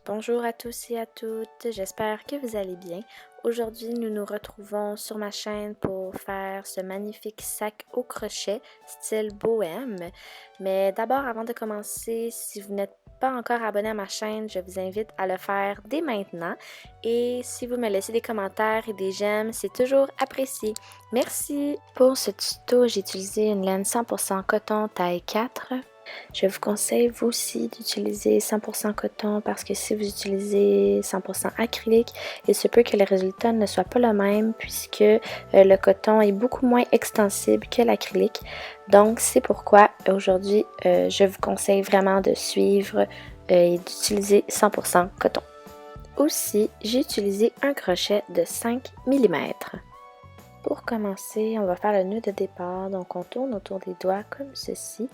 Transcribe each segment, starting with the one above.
Bonjour à tous et à toutes, j'espère que vous allez bien. Aujourd'hui, nous nous retrouvons sur ma chaîne pour faire ce magnifique sac au crochet style bohème. Mais d'abord, avant de commencer, si vous n'êtes pas encore abonné à ma chaîne, je vous invite à le faire dès maintenant. Et si vous me laissez des commentaires et des j'aime, c'est toujours apprécié. Merci! Pour ce tuto, j'ai utilisé une laine 100% coton taille 4. Je vous conseille vous aussi d'utiliser 100% coton parce que si vous utilisez 100% acrylique, il se peut que le résultat ne soit pas le même puisque le coton est beaucoup moins extensible que l'acrylique. Donc c'est pourquoi aujourd'hui je vous conseille vraiment de suivre et d'utiliser 100% coton. Aussi, j'ai utilisé un crochet de 5 mm. Pour commencer, on va faire le nœud de départ. Donc on tourne autour des doigts comme ceci.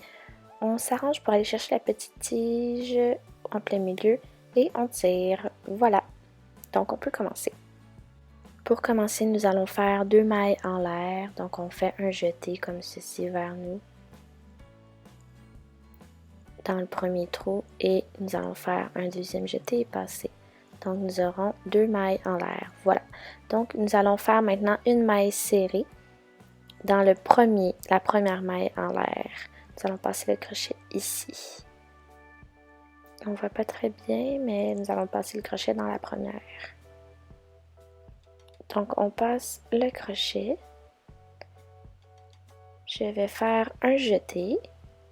On s'arrange pour aller chercher la petite tige en plein milieu et on tire. Voilà, donc on peut commencer. Pour commencer, nous allons faire 2 mailles en l'air. Donc on fait un jeté comme ceci vers nous dans le premier trou et nous allons faire un deuxième jeté et passer. Donc nous aurons 2 mailles en l'air. Voilà, donc nous allons faire maintenant une maille serrée dans la première maille en l'air. Nous allons passer le crochet ici. On ne voit pas très bien, mais nous allons passer le crochet dans la première. Donc, on passe le crochet. Je vais faire un jeté,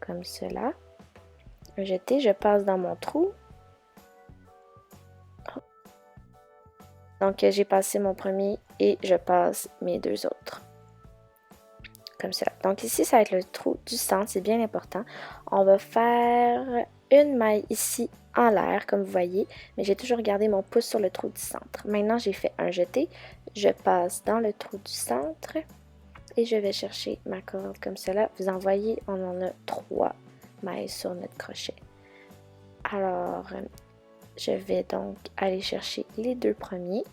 comme cela. Un jeté, je passe dans mon trou. Donc, j'ai passé mon premier et je passe mes deux autres. Comme cela. Donc, ici, ça va être le trou du centre, c'est bien important. On va faire une maille ici en l'air, comme vous voyez, mais j'ai toujours gardé mon pouce sur le trou du centre. Maintenant, j'ai fait un jeté, je passe dans le trou du centre et je vais chercher ma corde comme cela. Vous en voyez, on en a 3 mailles sur notre crochet. Alors, je vais donc aller chercher les 2 premiers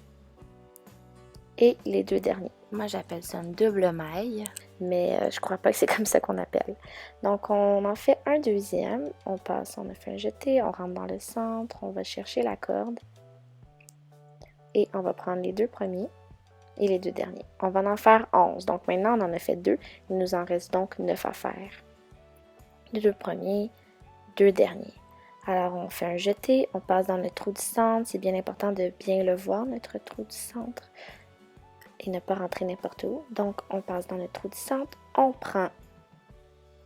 et les 2 derniers. Moi, j'appelle ça une double maille, mais je crois pas que c'est comme ça qu'on appelle. Donc, on en fait un deuxième. On passe, on a fait un jeté, on rentre dans le centre, on va chercher la corde. Et on va prendre les 2 premiers et les 2 derniers. On va en faire 11. Donc, maintenant, on en a fait 2. Il nous en reste donc 9 à faire. Les 2 premiers, 2 derniers. Alors, on fait un jeté, on passe dans le trou du centre. C'est bien important de bien le voir, notre trou du centre. Et ne pas rentrer n'importe où. Donc, on passe dans le trou du centre, on prend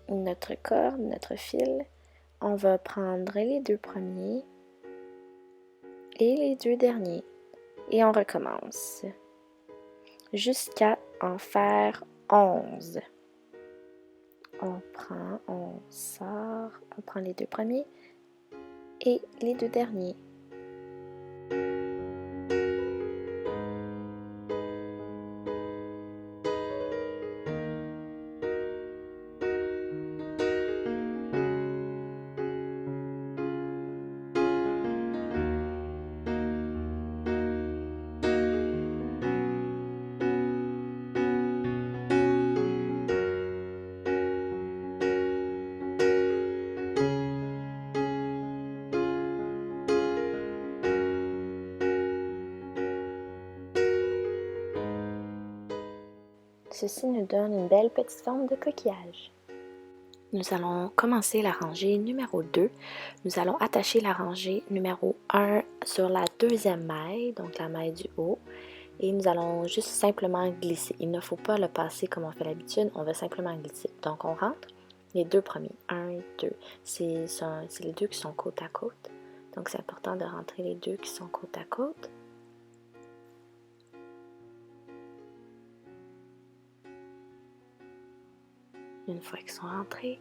notre corde, notre fil, on va prendre les 2 premiers et les 2 derniers et on recommence jusqu'à en faire 11. On sort, on prend les 2 premiers et les 2 derniers. Ceci nous donne une belle petite forme de coquillage. Nous allons commencer la rangée numéro 2. Nous allons attacher la rangée numéro 1 sur la deuxième maille, donc la maille du haut. Et nous allons juste simplement glisser. Il ne faut pas le passer comme on fait l'habitude, on va simplement glisser. Donc on rentre les 2 premiers. 1, 2. C'est les 2 qui sont côte à côte. Donc c'est important de rentrer les 2 qui sont côte à côte. Une fois qu'ils sont rentrés,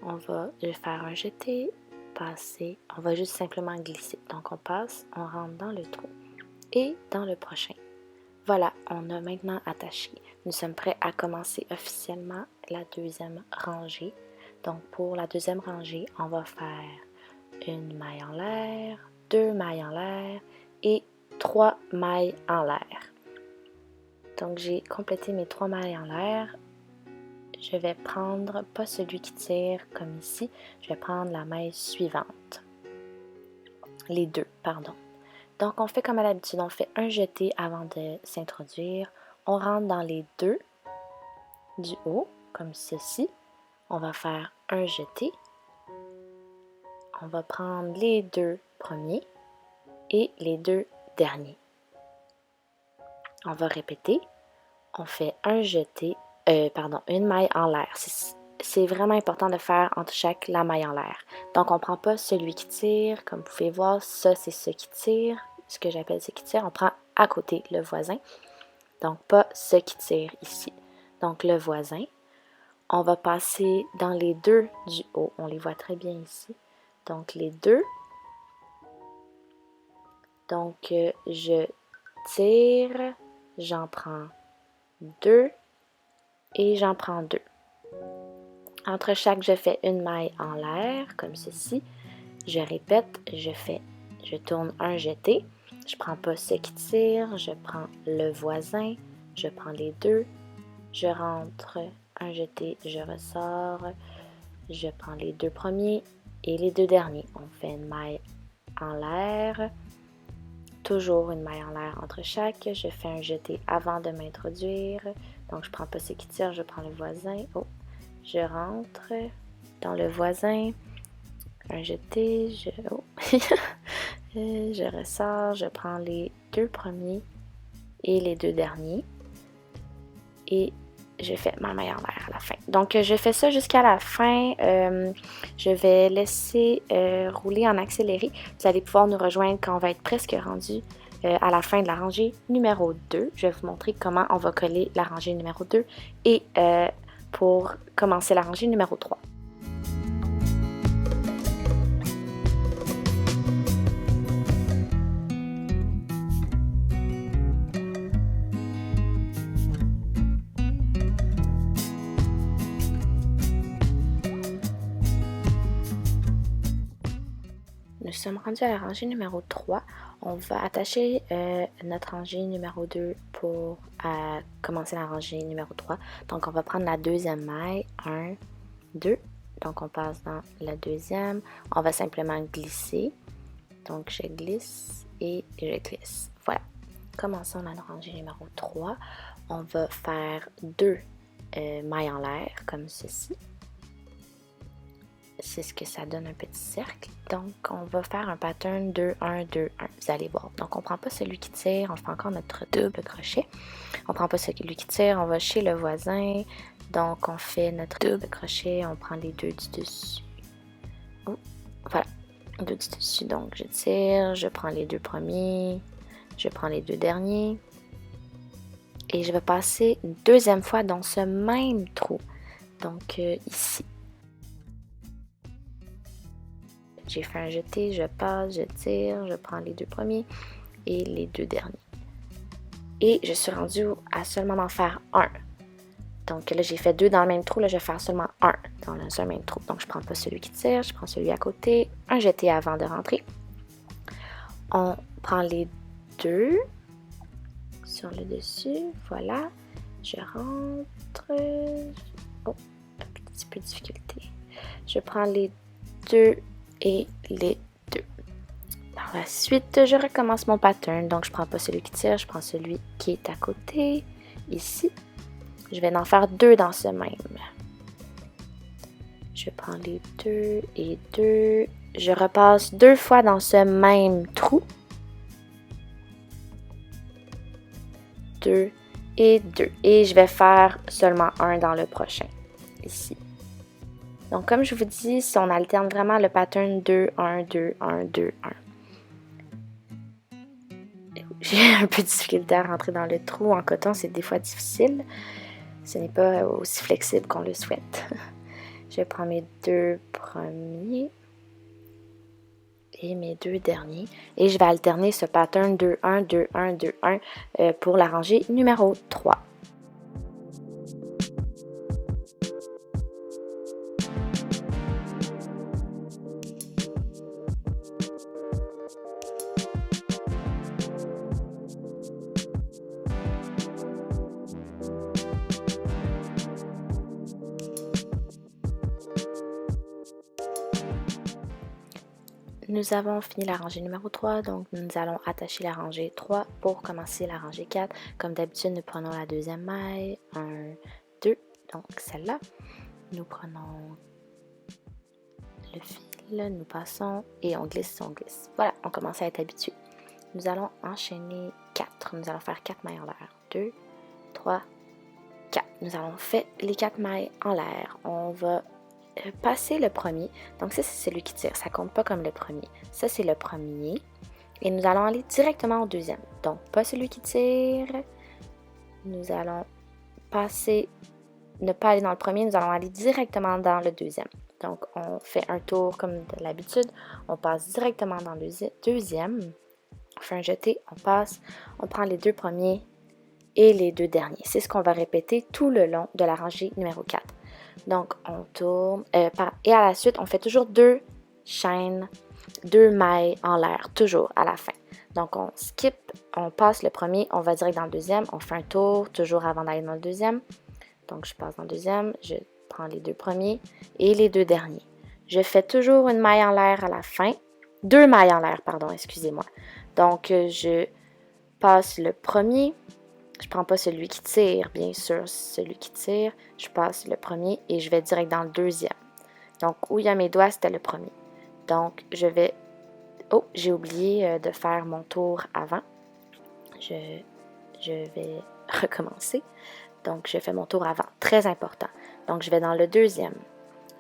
on va faire un jeté, passer, on va juste simplement glisser. Donc on passe, on rentre dans le trou et dans le prochain. Voilà, on a maintenant attaché. Nous sommes prêts à commencer officiellement la deuxième rangée. Donc pour la deuxième rangée, on va faire une maille en l'air, 2 mailles en l'air et 3 mailles en l'air. Donc j'ai complété mes 3 mailles en l'air. Je vais prendre, pas celui qui tire comme ici, je vais prendre la maille suivante. les deux, pardon. Donc, on fait comme à l'habitude, on fait un jeté avant de s'introduire. On rentre dans les deux du haut, comme ceci. On va faire un jeté. On va prendre les deux premiers et les deux derniers. On va répéter. On fait un jeté, une maille en l'air. C'est vraiment important de faire entre chaque la maille en l'air. Donc, on ne prend pas celui qui tire. Comme vous pouvez voir, ça, c'est ce qui tire. Ce que j'appelle ce qui tire. On prend à côté le voisin. Donc, pas ce qui tire ici. Donc, le voisin. On va passer dans les deux du haut. On les voit très bien ici. Donc, les deux. Donc, je tire. J'en prends deux. Et j'en prends deux. Entre chaque, je fais une maille en l'air, comme ceci. Je répète, je tourne un jeté. Je prends pas ce qui tire, je prends le voisin, je prends les deux. Je rentre un jeté, je ressors. Je prends les deux premiers et les deux derniers. On fait une maille en l'air. Toujours une maille en l'air entre chaque. Je fais un jeté avant de m'introduire. Donc, je prends pas ce qui tire, je prends le voisin. Oh, je rentre dans le voisin. Un jeté, je ressors, je prends les deux premiers et les deux derniers. Et je fais ma maille en l'air à la fin. Donc, je fais ça jusqu'à la fin. Je vais laisser rouler en accéléré. Vous allez pouvoir nous rejoindre quand on va être presque rendu à la fin de la rangée numéro 2. Je vais vous montrer comment on va coller la rangée numéro 2 et pour commencer la rangée numéro 3. Nous sommes rendus à la rangée numéro 3. On va attacher notre rangée numéro 2 pour commencer la rangée numéro 3. Donc, on va prendre la deuxième maille. 1, 2. Donc, on passe dans la deuxième. On va simplement glisser. Donc, je glisse et je glisse. Voilà. Commençons la rangée numéro 3. On va faire 2 mailles en l'air, comme ceci. C'est ce que ça donne un petit cercle. Donc, on va faire un pattern 2, 1, 2, 1. Vous allez voir. Donc, on ne prend pas celui qui tire. On fait encore notre double crochet. On ne prend pas celui qui tire. On va chez le voisin. Donc, on fait notre double crochet. On prend les deux du dessus. Oh, voilà. Deux du dessus. Donc, je tire. Je prends les deux premiers. Je prends les deux derniers. Et je vais passer une deuxième fois dans ce même trou. Donc, ici. J'ai fait un jeté, je passe, je tire, je prends les deux premiers et les deux derniers. Et je suis rendue à seulement en faire un. Donc là, j'ai fait 2 dans le même trou. Là, je vais faire seulement 1 dans un même trou. Donc, je ne prends pas celui qui tire, je prends celui à côté. Un jeté avant de rentrer. On prend les deux sur le dessus. Voilà. Je rentre. Oh, un petit peu de difficulté. Je prends les deux et les deux. Par la suite, je recommence mon pattern. Donc, je ne prends pas celui qui tire, je prends celui qui est à côté, ici. Je vais en faire 2 dans ce même. Je prends les 2 et 2. Je repasse 2 fois dans ce même trou. 2 et 2. Et je vais faire seulement 1 dans le prochain, ici. Donc, comme je vous dis, on alterne vraiment le pattern 2, 1, 2, 1, 2, 1. J'ai un peu de difficulté à rentrer dans le trou en coton, c'est des fois difficile. Ce n'est pas aussi flexible qu'on le souhaite. Je prends mes 2 premiers et mes 2 derniers. Et je vais alterner ce pattern 2, 1, 2, 1, 2, 1 pour la rangée numéro 3. Nous avons fini la rangée numéro 3, donc nous allons attacher la rangée 3 pour commencer la rangée 4. Comme d'habitude, nous prenons la deuxième maille, 1, 2, donc celle-là. Nous prenons le fil, nous passons et on glisse, on glisse. Voilà, on commence à être habitué. Nous allons enchaîner 4. Nous allons faire 4 mailles en l'air. 2, 3, 4. Nous allons faire les 4 mailles en l'air. On va passer le premier. Donc ça, c'est celui qui tire. Ça compte pas comme le premier. Ça, c'est le premier. Et nous allons aller directement au deuxième. Donc, pas celui qui tire. Nous allons passer, ne pas aller dans le premier. Nous allons aller directement dans le deuxième. Donc, on fait un tour comme de l'habitude. On passe directement dans le deuxième. On fait un jeté. On passe. On prend les 2 premiers et les 2 derniers. C'est ce qu'on va répéter tout le long de la rangée numéro 4. Donc, on tourne, et à la suite, on fait toujours 2 chaînes, 2 mailles en l'air, toujours à la fin. Donc, on skip, on passe le premier, on va direct dans le deuxième, on fait un tour, toujours avant d'aller dans le deuxième. Donc, je passe dans le deuxième, je prends les 2 premiers et les 2 derniers. Je fais toujours une maille en l'air à la fin, 2 mailles en l'air, pardon, excusez-moi. Donc, je passe le premier. Je prends pas celui qui tire, bien sûr, celui qui tire. Je passe le premier et je vais direct dans le deuxième. Donc, où il y a mes doigts, c'était le premier. Donc, je vais... Oh, j'ai oublié de faire mon tour avant. Je vais recommencer. Donc, je fais mon tour avant. Très important. Donc, je vais dans le deuxième.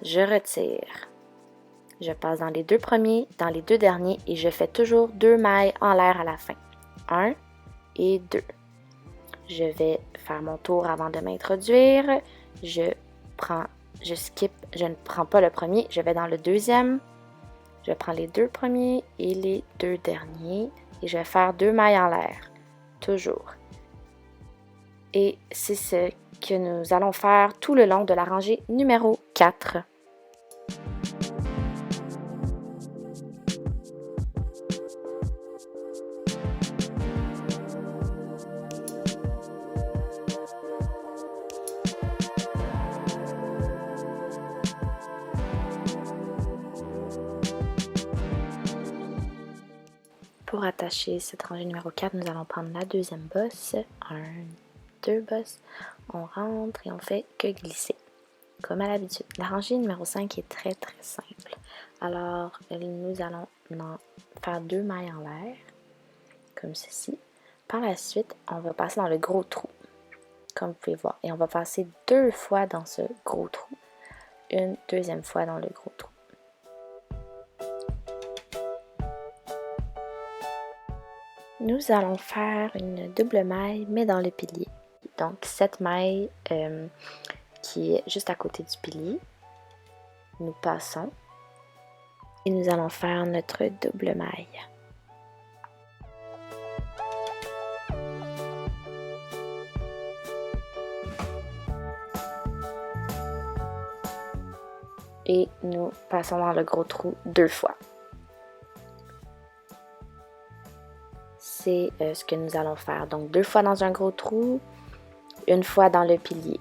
Je retire. Je passe dans les 2 premiers, dans les 2 derniers et je fais toujours 2 mailles en l'air à la fin. 1 et 2. Je vais faire mon tour avant de m'introduire. Je skip, je ne prends pas le premier, je vais dans le deuxième. Je prends les 2 premiers et les 2 derniers et je vais faire 2 mailles en l'air, toujours. Et c'est ce que nous allons faire tout le long de la rangée numéro 4. Pour attacher cette rangée numéro 4, nous allons prendre la deuxième bosse, 1, 2 bosses, on rentre et on fait que glisser, comme à l'habitude. La rangée numéro 5 est très simple. Alors, nous allons en faire 2 mailles en l'air, comme ceci. Par la suite, on va passer dans le gros trou, comme vous pouvez voir. Et on va passer 2 fois dans ce gros trou, une deuxième fois dans le gros trou. Nous allons faire une double maille, mais dans le pilier. Donc, cette maille qui est juste à côté du pilier, nous passons et nous allons faire notre double maille. Et nous passons dans le gros trou 2 fois. C'est ce que nous allons faire. Donc, 2 fois dans un gros trou, 1 fois dans le pilier.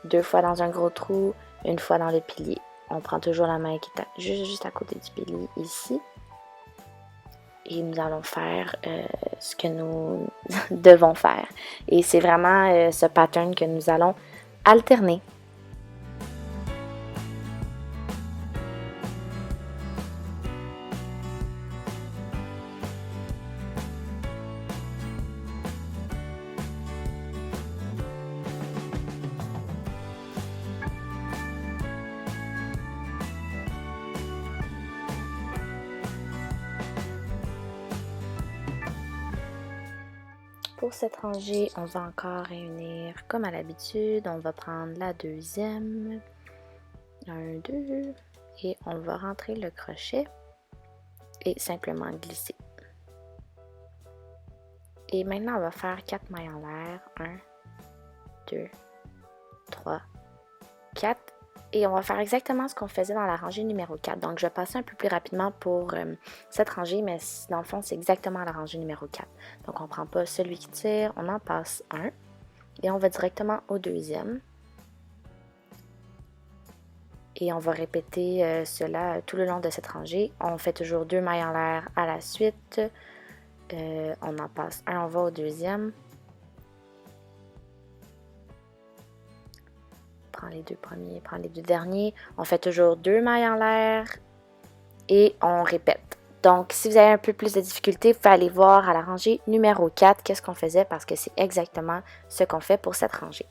2 fois dans un gros trou, 1 fois dans le pilier. On prend toujours la main qui est juste à côté du pilier ici. Et nous allons faire ce que nous devons faire. Et c'est vraiment ce pattern que nous allons alterner. Pour cette rangée, on va encore réunir comme à l'habitude. On va prendre la deuxième, 1, 2, et on va rentrer le crochet et simplement glisser. Et maintenant, on va faire 4 mailles en l'air. 1, 2, 3, 4. Et on va faire exactement ce qu'on faisait dans la rangée numéro 4. Donc, je vais passer un peu plus rapidement pour cette rangée, mais dans le fond, c'est exactement la rangée numéro 4. Donc, on ne prend pas celui qui tire, on en passe un. Et on va directement au deuxième. Et on va répéter cela tout le long de cette rangée. On fait toujours 2 mailles en l'air à la suite. On en passe un, on va au deuxième. Prends les 2 premiers, prends les 2 derniers. On fait toujours 2 mailles en l'air et on répète. Donc, si vous avez un peu plus de difficulté, vous pouvez aller voir à la rangée numéro 4 qu'est-ce qu'on faisait parce que c'est exactement ce qu'on fait pour cette rangée.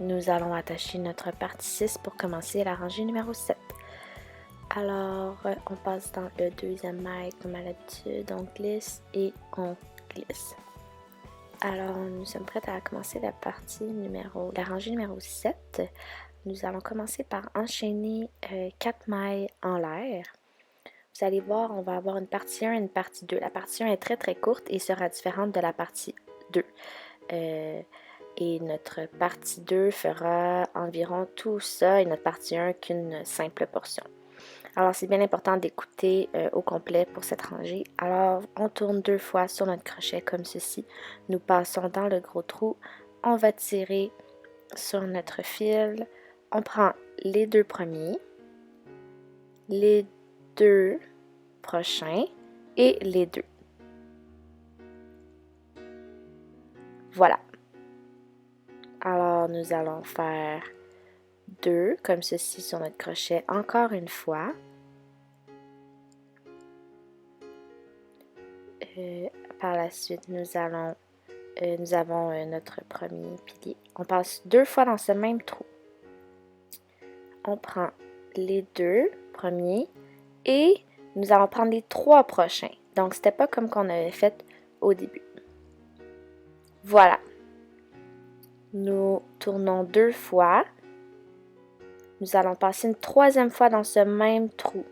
Nous allons attacher notre partie 6 pour commencer la rangée numéro 7. Alors, on passe dans le deuxième maille comme à l'habitude, on glisse et on glisse. Alors, nous sommes prêts à commencer la rangée numéro 7. Nous allons commencer par enchaîner 4 mailles en l'air. Vous allez voir, on va avoir une partie 1 et une partie 2. La partie 1 est très très courte et sera différente de la partie 2. Et notre partie 2 fera environ tout ça et notre partie 1 qu'une simple portion. Alors, c'est bien important d'écouter au complet pour cette rangée. Alors, on tourne 2 fois sur notre crochet comme ceci. Nous passons dans le gros trou. On va tirer sur notre fil. On prend les 2 premiers, les 2 prochains et les 2. Voilà. Alors, nous allons faire 2 comme ceci sur notre crochet encore une fois. Par la suite, nous avons notre premier pilier. On passe 2 fois dans ce même trou. On prend les 2 premiers et nous allons prendre les 3 prochains. Donc, c'était pas comme qu'on avait fait au début. Voilà. Nous tournons 2 fois. Nous allons passer une 3e fois dans ce même trou.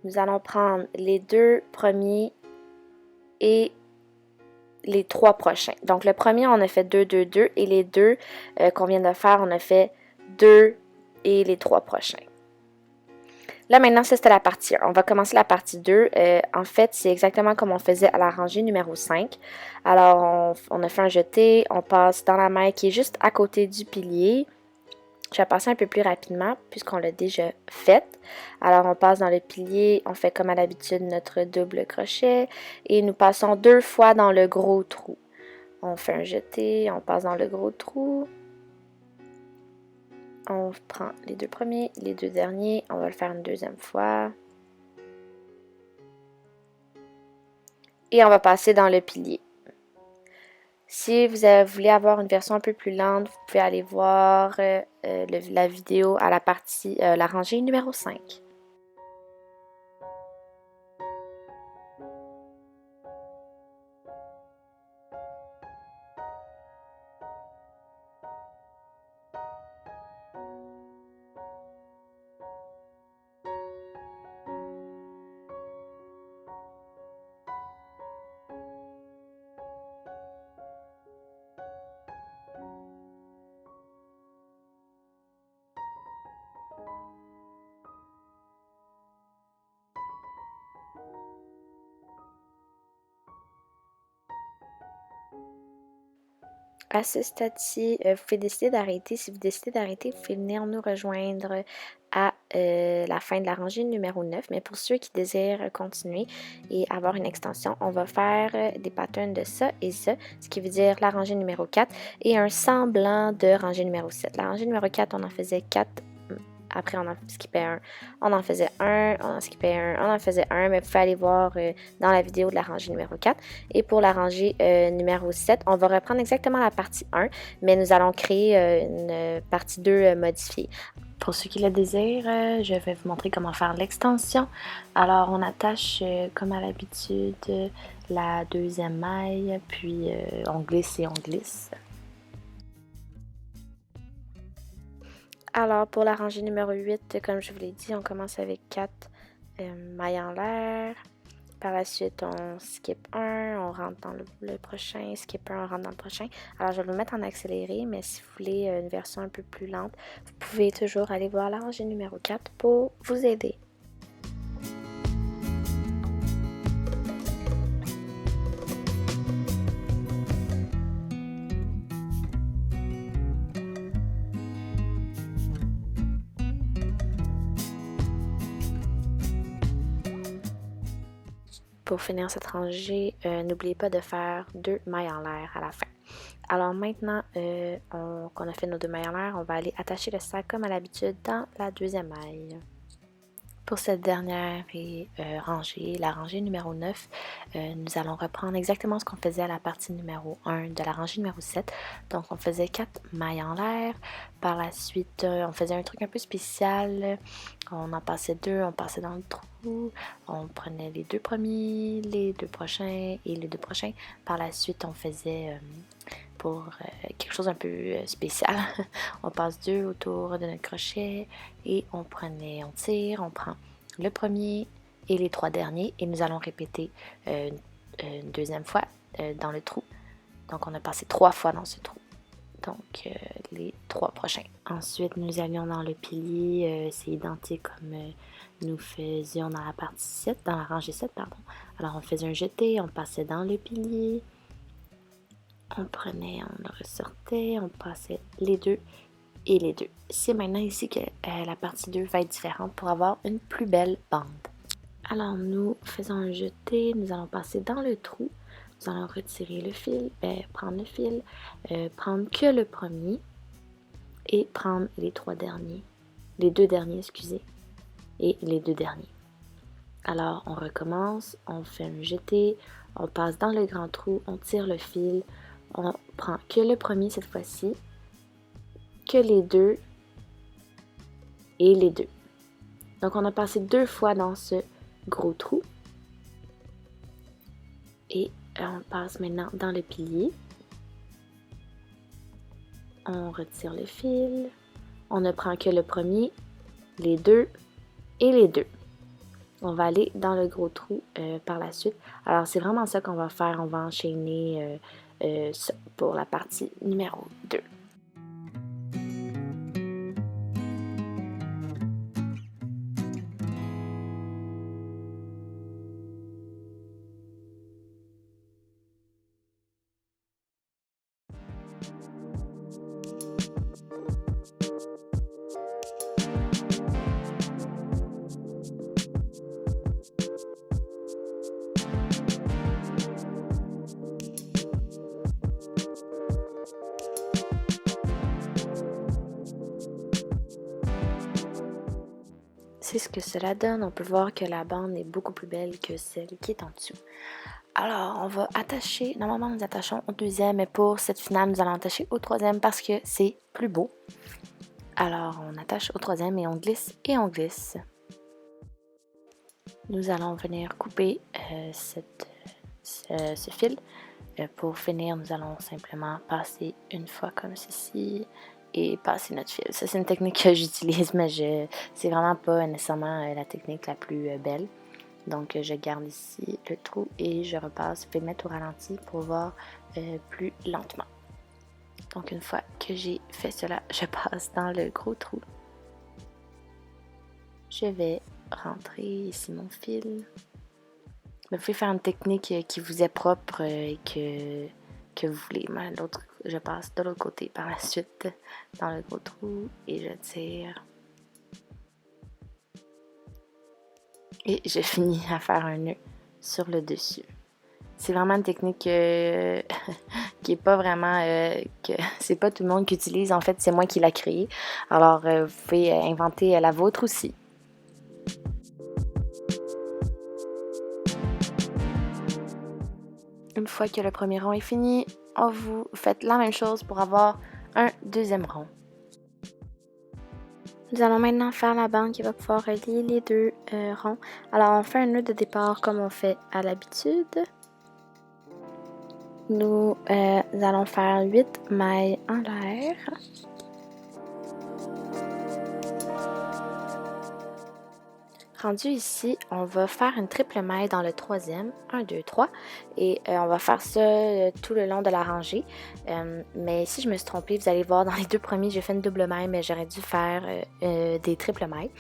Nous allons prendre les 2 premiers et les 3 prochains. Donc, le premier, on a fait 2, 2, 2 et les 2 qu'on vient de faire, on a fait 2 et les 3 prochains. Là, maintenant, ça, c'était la partie 1. On va commencer la partie 2. En fait, c'est exactement comme on faisait à la rangée numéro 5. Alors, on a fait un jeté, on passe dans la maille qui est juste à côté du pilier. Je vais passer un peu plus rapidement puisqu'on l'a déjà fait. Alors, on passe dans le pilier, on fait comme à l'habitude notre double crochet et nous passons 2 fois dans le gros trou. On fait un jeté, on passe dans le gros trou. On prend les 2 premiers, les 2 derniers, on va le faire une 2e fois. Et on va passer dans le pilier. Si vous voulez avoir une version un peu plus lente, vous pouvez aller voir la vidéo à la rangée numéro 5. À ce stade-ci, vous pouvez décider d'arrêter. Si vous décidez d'arrêter, vous pouvez venir nous rejoindre à la fin de la rangée numéro 9. Mais pour ceux qui désirent continuer et avoir une extension, on va faire des patterns de ça et ça, ce qui veut dire la rangée numéro 4 et un semblant de rangée numéro 7. La rangée numéro 4, on en faisait 4. Après, on en skippait un, on en faisait un, on en skippait un, on en faisait un, mais vous pouvez aller voir dans la vidéo de la rangée numéro 4. Et pour la rangée numéro 7, on va reprendre exactement la partie 1, mais nous allons créer une partie 2 modifiée. Pour ceux qui le désirent, je vais vous montrer comment faire l'extension. Alors, on attache comme à l'habitude la 2e maille, puis on glisse et on glisse. Alors, pour la rangée numéro 8, comme je vous l'ai dit, on commence avec 4 mailles en l'air. Par la suite, on skip un, on rentre dans le prochain, skip un, on rentre dans le prochain. Alors, je vais le mettre en accéléré, mais si vous voulez une version un peu plus lente, vous pouvez toujours aller voir la rangée numéro 4 pour vous aider. Pour finir cette rangée, n'oubliez pas de faire 2 mailles en l'air à la fin. Alors maintenant qu'on a fait nos 2 mailles en l'air, on va aller attacher le sac comme à l'habitude dans la deuxième maille. Pour cette dernière rangée, la rangée numéro 9, nous allons reprendre exactement ce qu'on faisait à la partie numéro 1 de la rangée numéro 7. Donc on faisait 4 mailles en l'air. Par la suite, on faisait un truc un peu spécial. On en passait 2, on passait dans le trou. On prenait les 2 premiers, les 2 prochains et les 2 prochains. Par la suite, on faisait pour quelque chose un peu spécial. On passe 2 autour de notre crochet et on tire, on prend le premier et les 3 derniers et nous allons répéter une deuxième fois dans le trou. Donc on a passé 3 fois dans ce trou. Donc les 3 prochains. Ensuite nous allions dans le pilier, c'est identique comme nous faisions dans la partie 7, dans la rangée 7 pardon. Alors on faisait un jeté, on passait dans le pilier. On prenait, on le ressortait, on passait les 2 et les 2. C'est maintenant ici que la partie 2 va être différente pour avoir une plus belle bande. Alors nous faisons un jeté, nous allons passer dans le trou, nous allons retirer le fil, prendre le fil, prendre que le premier et prendre les 3 derniers, les 2 derniers excusez, et les 2 derniers. Alors on recommence, on fait un jeté, on passe dans le grand trou, on tire le fil, on prend que le premier cette fois-ci, que les 2 et les 2. Donc on a passé 2 fois dans ce gros trou. Et on passe maintenant dans le pilier. On retire le fil. On ne prend que le premier, les 2 et les 2. On va aller dans le gros trou par la suite. Alors c'est vraiment ça qu'on va faire. On va enchaîner ça pour la partie numéro 2. C'est ce que cela donne. On peut voir que la bande est beaucoup plus belle que celle qui est en dessous. Alors, on va attacher, normalement nous attachons au deuxième, mais pour cette finale, nous allons attacher au troisième parce que c'est plus beau. Alors, on attache au troisième et on glisse et on glisse. Nous allons venir couper ce fil. Pour finir, nous allons simplement passer une fois comme ceci et passer notre fil. Ça, c'est une technique que j'utilise, mais c'est vraiment pas nécessairement la technique la plus belle. Donc, je garde ici le trou et je repasse. Je vais mettre au ralenti pour voir plus lentement. Donc, une fois que j'ai fait cela, je passe dans le gros trou. Je vais rentrer ici mon fil. Vous pouvez faire une technique qui vous est propre et que vous voulez. Moi, je passe de l'autre côté par la suite dans le gros trou et je tire. Et je finis à faire un nœud sur le dessus. C'est vraiment une technique qui est pas vraiment... c'est pas tout le monde qui utilise. En fait, c'est moi qui l'ai créée. Alors, vous pouvez inventer la vôtre aussi. Une fois que le premier rond est fini, vous faites la même chose pour avoir un deuxième rond. Nous allons maintenant faire la bande qui va pouvoir relier les 2 ronds. Alors, on fait un nœud de départ comme on fait à l'habitude. Nous allons faire 8 mailles en l'air. Rendu ici, on va faire une triple maille dans le troisième, 1, 2, 3, et on va faire ça tout le long de la rangée. Mais si je me suis trompée, vous allez voir, dans les 2 premiers, j'ai fait une double maille, mais j'aurais dû faire des triples mailles.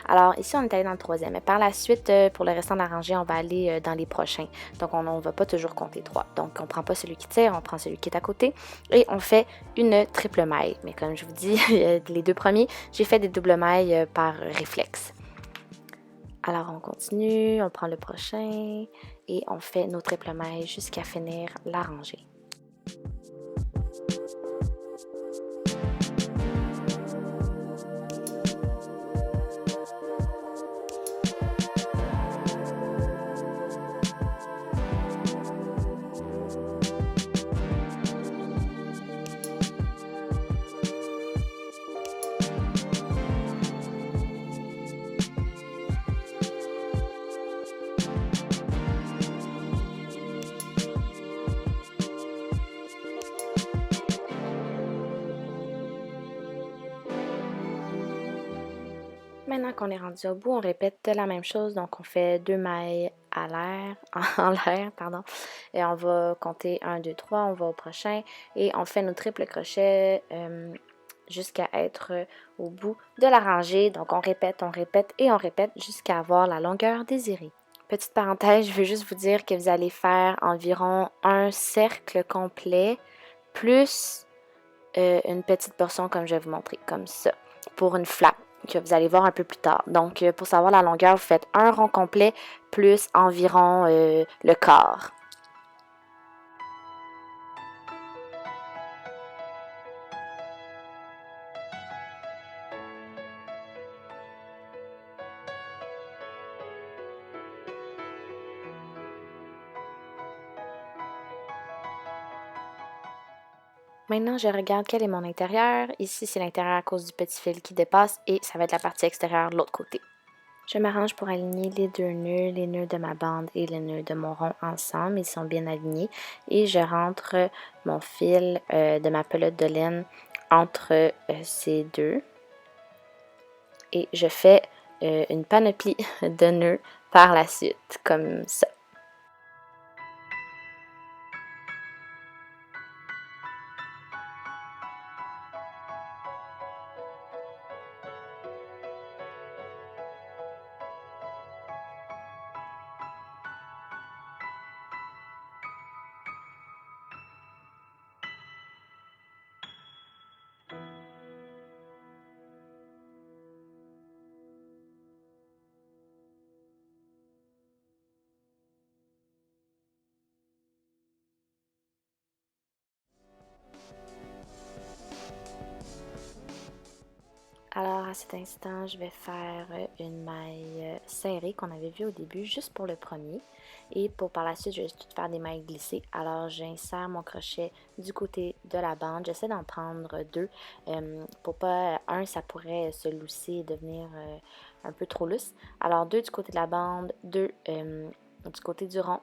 Alors ici, on est allé dans le troisième, mais par la suite, pour le restant de la rangée, on va aller dans les prochains. Donc on ne va pas toujours compter 3. Donc on ne prend pas celui qui tire, on prend celui qui est à côté, et on fait une triple maille. Mais comme je vous dis, les 2 premiers, j'ai fait des doubles mailles par réflexe. Alors on continue, on prend le prochain et on fait nos triples mailles jusqu'à finir la rangée. Maintenant qu'on est rendu au bout, on répète la même chose. Donc, on fait 2 mailles à l'air, en l'air, pardon. Et on va compter 1, 2, 3, on va au prochain. Et on fait nos triples crochets jusqu'à être au bout de la rangée. Donc, on répète et on répète jusqu'à avoir la longueur désirée. Petite parenthèse, je veux juste vous dire que vous allez faire environ un cercle complet plus une petite portion comme je vais vous montrer, comme ça, pour une flappe que vous allez voir un peu plus tard. Donc, pour savoir la longueur, vous faites un rond complet plus environ le quart. Maintenant, je regarde quel est mon intérieur. Ici, c'est l'intérieur à cause du petit fil qui dépasse et ça va être la partie extérieure de l'autre côté. Je m'arrange pour aligner les nœuds de ma bande et les nœuds de mon rond ensemble. Ils sont bien alignés et je rentre mon fil de ma pelote de laine entre ces deux et je fais une panoplie de nœuds par la suite, comme ça. Alors à cet instant, je vais faire une maille serrée qu'on avait vue au début, juste pour le premier. Et pour par la suite, je vais tout faire des mailles glissées. Alors j'insère mon crochet du côté de la bande. J'essaie d'en prendre deux pour pas, un, ça pourrait se lousser et devenir un peu trop lousse. Alors deux du côté de la bande, deux du côté du rond.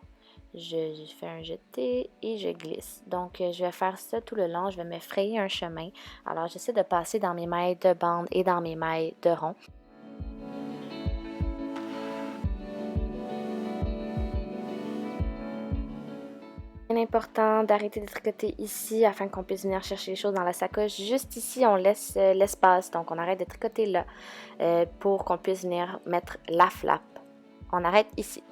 Je fais un jeté et je glisse. Donc, je vais faire ça tout le long. Je vais me frayer un chemin. Alors, j'essaie de passer dans mes mailles de bande et dans mes mailles de rond. C'est important d'arrêter de tricoter ici afin qu'on puisse venir chercher les choses dans la sacoche. Juste ici, on laisse l'espace. Donc, on arrête de tricoter là pour qu'on puisse venir mettre la flappe. On arrête ici.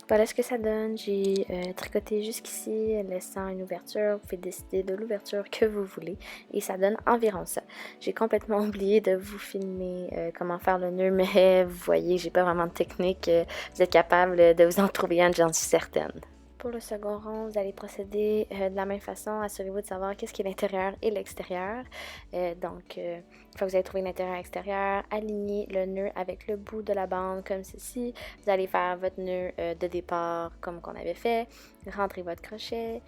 Voilà ce que ça donne. J'ai tricoté jusqu'ici, laissant une ouverture. Vous pouvez décider de l'ouverture que vous voulez. Et ça donne environ ça. J'ai complètement oublié de vous filmer comment faire le nœud, mais vous voyez, j'ai pas vraiment de technique. Vous êtes capable de vous en trouver une, j'en suis certaine. Pour le second rond, vous allez procéder de la même façon. Assurez-vous de savoir qu'est-ce qui est l'intérieur et l'extérieur. Donc, une fois que vous avez trouvé l'intérieur et l'extérieur, alignez le nœud avec le bout de la bande comme ceci. Vous allez faire votre nœud de départ comme qu'on avait fait. Rentrez votre crochet.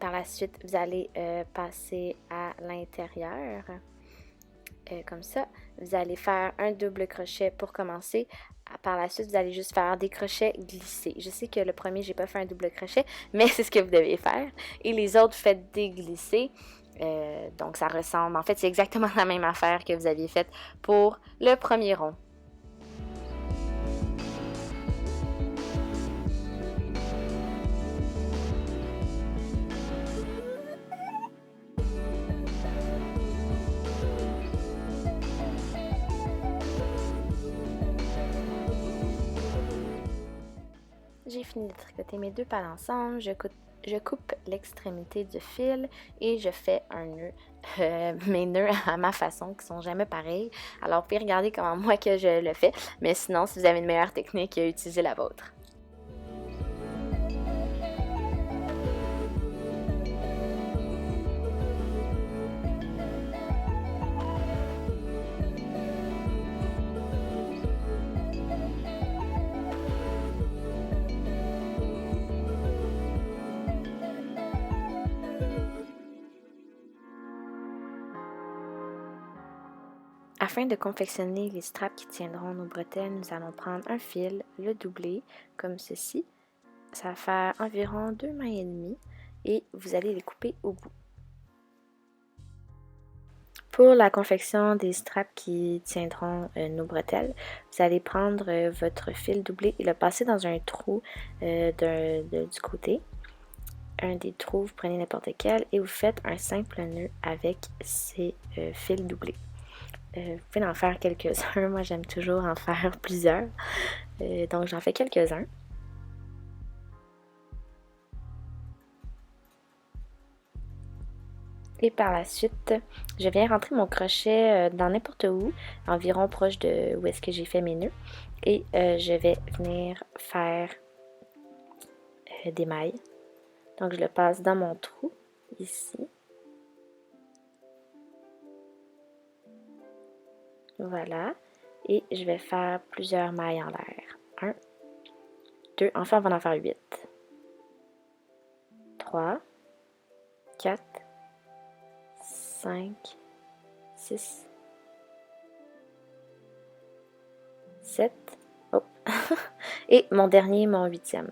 Par la suite, vous allez passer à l'intérieur. Comme ça, vous allez faire un double crochet pour commencer. Par la suite, vous allez juste faire des crochets glissés. Je sais que le premier, j'ai pas fait un double crochet, mais c'est ce que vous devez faire. Et les autres, faites des glissés. Donc, ça ressemble. En fait, c'est exactement la même affaire que vous aviez faite pour le premier rond. J'ai fini de tricoter mes deux pales ensemble. Je coupe Je coupe l'extrémité du fil et je fais un nœud. Mes nœuds à ma façon qui sont jamais pareils. Alors, vous pouvez regarder comment moi que je le fais. Mais sinon, si vous avez une meilleure technique, utilisez la vôtre. Afin de confectionner les straps qui tiendront nos bretelles, nous allons prendre un fil, le doubler comme ceci. Ça va faire environ 2 mailles et demie et vous allez les couper au bout. Pour la confection des straps qui tiendront nos bretelles, vous allez prendre votre fil doublé et le passer dans un trou du côté. Un des trous, vous prenez n'importe quel et vous faites un simple nœud avec ces fils doublés. Vous pouvez en faire quelques-uns. Moi, j'aime toujours en faire plusieurs. Donc, j'en fais quelques-uns. Et par la suite, je viens rentrer mon crochet dans n'importe où, environ proche de où est-ce que j'ai fait mes nœuds. Et je vais venir faire des mailles. Donc, je le passe dans mon trou, ici. Voilà. Et je vais faire plusieurs mailles en l'air. 1, 2, enfin on va en faire 8. 3, 4, 5, 6, 7, oh. Et mon dernier, mon 8e.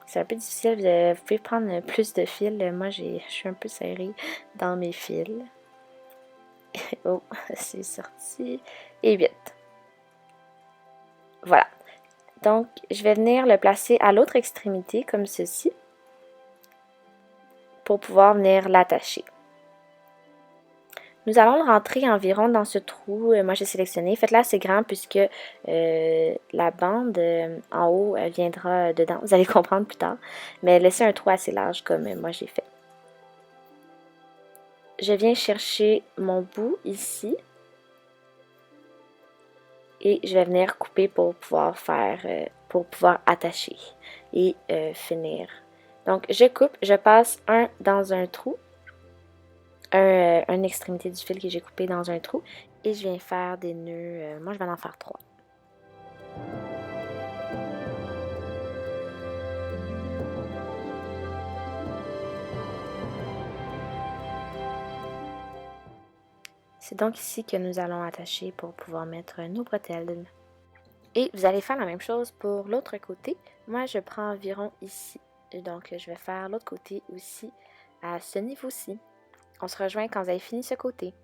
C'est un peu difficile, vous pouvez prendre plus de fils. Moi, je suis un peu serrée dans mes fils. Oh, c'est sorti. Et 8. Voilà. Donc, je vais venir le placer à l'autre extrémité, comme ceci, pour pouvoir venir l'attacher. Nous allons le rentrer environ dans ce trou. Moi, j'ai sélectionné. Faites-le assez grand puisque la bande en haut viendra dedans. Vous allez comprendre plus tard. Mais laissez un trou assez large comme moi j'ai fait. Je viens chercher mon bout ici. Et je vais venir couper pour pouvoir attacher et finir. Donc, je coupe, je passe un dans un trou. Une extrémité du fil que j'ai coupé dans un trou et je viens faire des nœuds, moi je vais en faire 3. C'est donc ici que nous allons attacher pour pouvoir mettre nos bretelles. Et vous allez faire la même chose pour l'autre côté. Moi je prends environ ici, donc je vais faire l'autre côté aussi à ce niveau-ci. On se rejoint quand vous avez fini ce côté.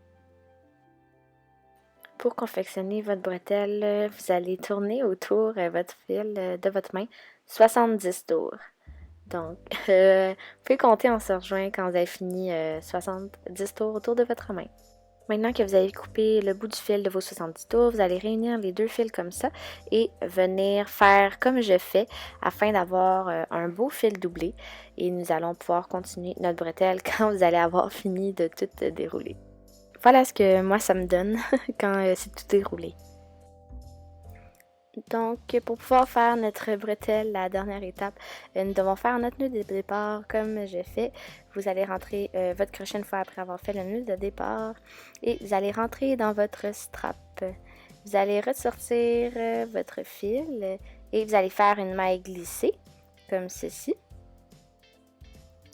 Pour confectionner votre bretelle, vous allez tourner autour votre fil de votre main 70 tours. Donc, vous pouvez compter, on se rejoint quand vous avez fini 70 tours autour de votre main. Maintenant que vous avez coupé le bout du fil de vos 70 tours, vous allez réunir les deux fils comme ça et venir faire comme je fais afin d'avoir un beau fil doublé. Et nous allons pouvoir continuer notre bretelle quand vous allez avoir fini de tout dérouler. Voilà ce que moi ça me donne quand c'est tout déroulé. Donc, pour pouvoir faire notre bretelle, la dernière étape, nous devons faire notre nœud de départ comme j'ai fait. Vous allez rentrer votre crochet une fois après avoir fait le nœud de départ et vous allez rentrer dans votre strap. Vous allez ressortir votre fil et vous allez faire une maille glissée comme ceci.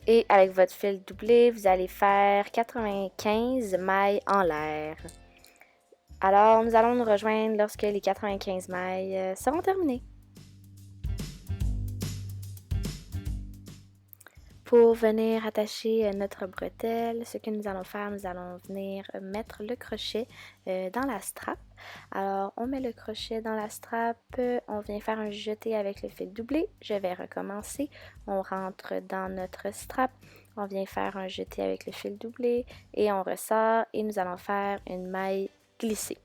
Et avec votre fil doublé, vous allez faire 95 mailles en l'air. Alors, nous allons nous rejoindre lorsque les 95 mailles seront terminées. Pour venir attacher notre bretelle, ce que nous allons faire, nous allons venir mettre le crochet dans la strap. Alors, on met le crochet dans la strap, on vient faire un jeté avec le fil doublé. Je vais recommencer. On rentre dans notre strap, on vient faire un jeté avec le fil doublé et on ressort et nous allons faire une maille glissée.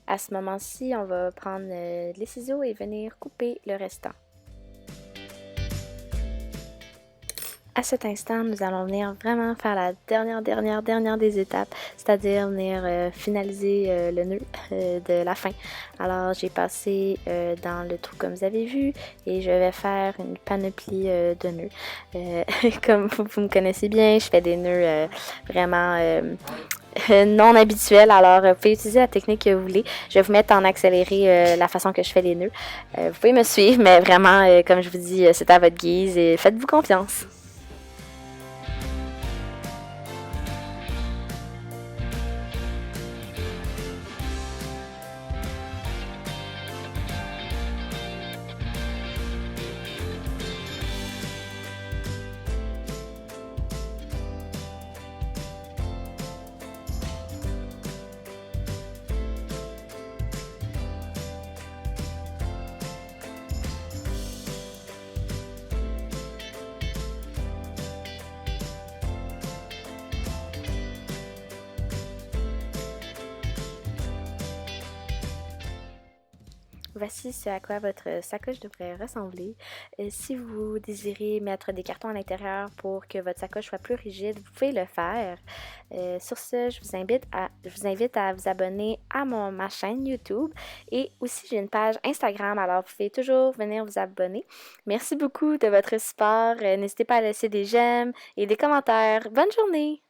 À ce moment-ci, on va prendre les ciseaux et venir couper le restant. À cet instant, nous allons venir vraiment faire la dernière des étapes, c'est-à-dire venir finaliser le nœud de la fin. Alors, j'ai passé dans le trou comme vous avez vu et je vais faire une panoplie de nœuds. Comme vous me connaissez bien, je fais des nœuds vraiment non habituels. Alors, vous pouvez utiliser la technique que vous voulez. Je vais vous mettre en accéléré la façon que je fais les nœuds. Vous pouvez me suivre, mais vraiment, comme je vous dis, c'est à votre guise et faites-vous confiance. Voici ce à quoi votre sacoche devrait ressembler. Si vous désirez mettre des cartons à l'intérieur pour que votre sacoche soit plus rigide, vous pouvez le faire. Sur ce, je vous invite à vous abonner à ma chaîne YouTube et aussi j'ai une page Instagram, alors vous pouvez toujours venir vous abonner. Merci beaucoup de votre support. N'hésitez pas à laisser des j'aime et des commentaires. Bonne journée!